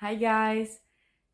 Hi guys!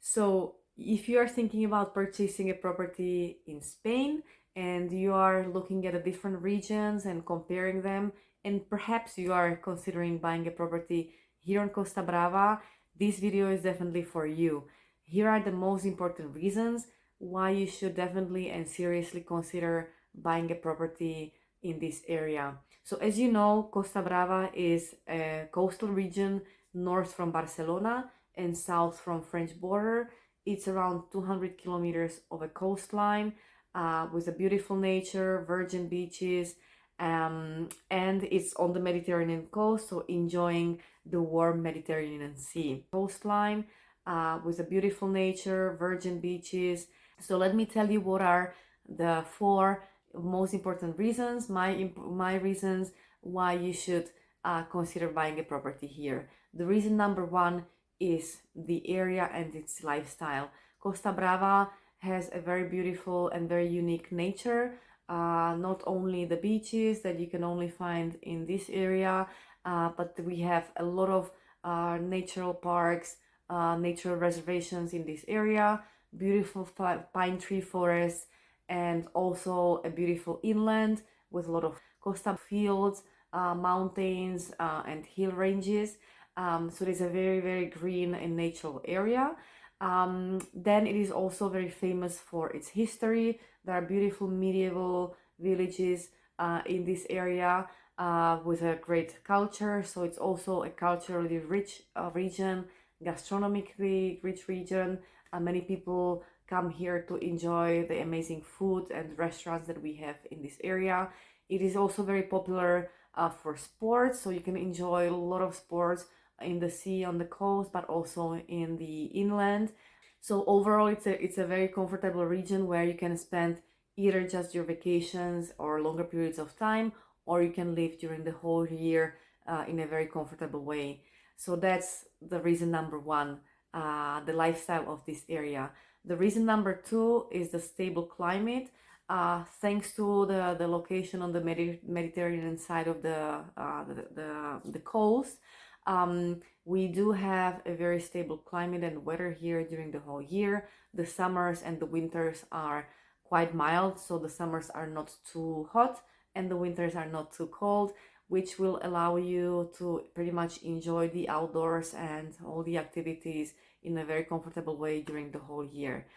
So, if you are thinking about purchasing a property in Spain and you are looking at the different regions and comparing them, and perhaps you are considering buying a property here on Costa Brava, this video is definitely for you. Here are the most important reasons why you should definitely and seriously consider buying a property in this area. So, as you know, Costa Brava is a coastal region north from Barcelona and south from French border. It's around 200 kilometers of a coastline with a beautiful nature, virgin beaches, and it's on the Mediterranean coast, so enjoying the warm Mediterranean Sea. Coastline with a beautiful nature, virgin beaches. So let me tell you what are the four most important reasons, my reasons why you should consider buying a property here. The reason number one is the area and its lifestyle. Costa Brava has a very beautiful and very unique nature. Not only the beaches that you can only find in this area, but we have a lot of natural parks, natural reservations in this area, beautiful pine tree forests, and also a beautiful inland with a lot of costa fields, mountains, and hill ranges. So it is a very, very green and natural area. Then it is also very famous for its history. There are beautiful medieval villages in this area with a great culture. So it's also a culturally rich region, gastronomically rich region. Many people come here to enjoy the amazing food and restaurants that we have in this area. It is also very popular for sports, so you can enjoy a lot of sports in the sea on the coast, but also in the inland. So overall, it's a very comfortable region where you can spend either just your vacations or longer periods of time, or you can live during the whole year in a very comfortable way. So that's the reason number one, the lifestyle of this area. The reason number two is the stable climate. Thanks to the location on the Mediterranean side of the coast, we do have a very stable climate and weather here during the whole year. The summers and the winters are quite mild, so the summers are not too hot and the winters are not too cold, which will allow you to pretty much enjoy the outdoors and all the activities in a very comfortable way during the whole year.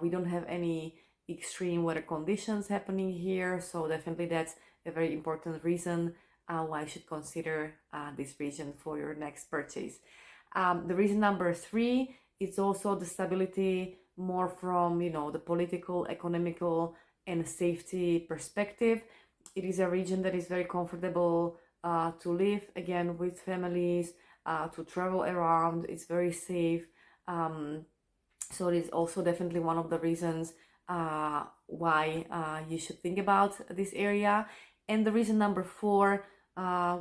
We don't have any extreme weather conditions happening here, so definitely that's a very important reason why you should consider this region for your next purchase. The reason number three is also the stability, more from the political, economical, and safety perspective. It is a region that is very comfortable to live, again, with families, to travel around. It's very safe. So it is also definitely one of the reasons why you should think about this area. And the reason number four,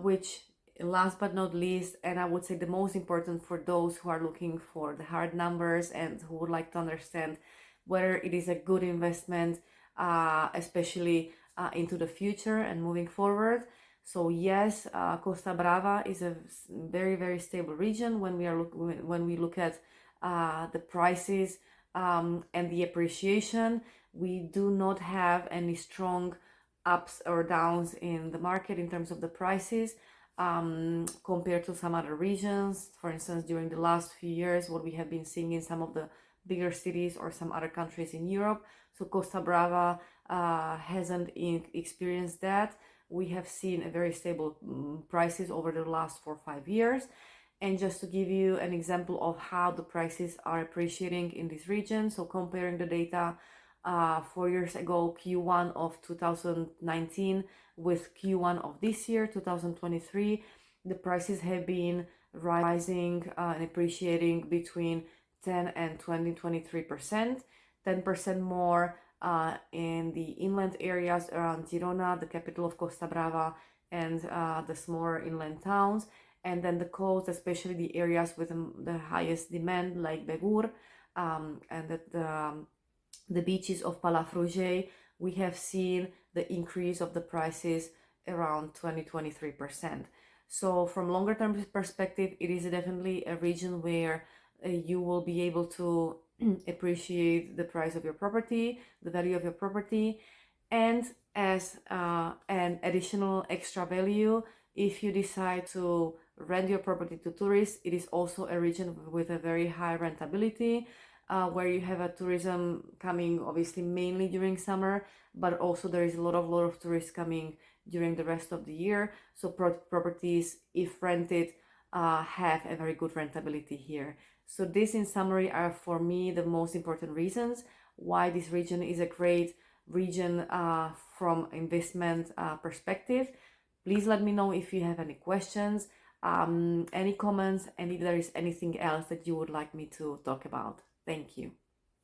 which last but not least, and I would say the most important for those who are looking for the hard numbers and who would like to understand whether it is a good investment, especially into the future and moving forward. So yes, Costa Brava is a very, very stable region when we look at the prices and the appreciation. We do not have any strong ups or downs in the market in terms of the prices compared to some other regions. For instance, during the last few years, what we have been seeing in some of the bigger cities or some other countries in Europe. So Costa Brava hasn't experienced that. We have seen a very stable prices over the last 4 or 5 years. And just to give you an example of how the prices are appreciating in this region, so comparing the data 4 years ago, Q1 of 2019 with Q1 of this year, 2023, the prices have been rising and appreciating between 10 and 23%, 10% more in the inland areas around Girona, the capital of Costa Brava, and the smaller inland towns. And then the coast, especially the areas with the highest demand, like Begur, and the beaches of Palafrugell, we have seen the increase of the prices around 20-23%. So from longer term perspective, it is definitely a region where you will be able to appreciate the price of your property, the value of your property, and as an additional extra value, if you decide to rent your property to tourists, it is also a region with a very high rentability, where you have a tourism coming obviously mainly during summer, but also there is a lot of tourists coming during the rest of the year. So properties, if rented, have a very good rentability here. So this in summary are for me the most important reasons why this region is a great region from investment perspective. Please let me know if you have any questions, any comments, and if there is anything else that you would like me to talk about. Thank you.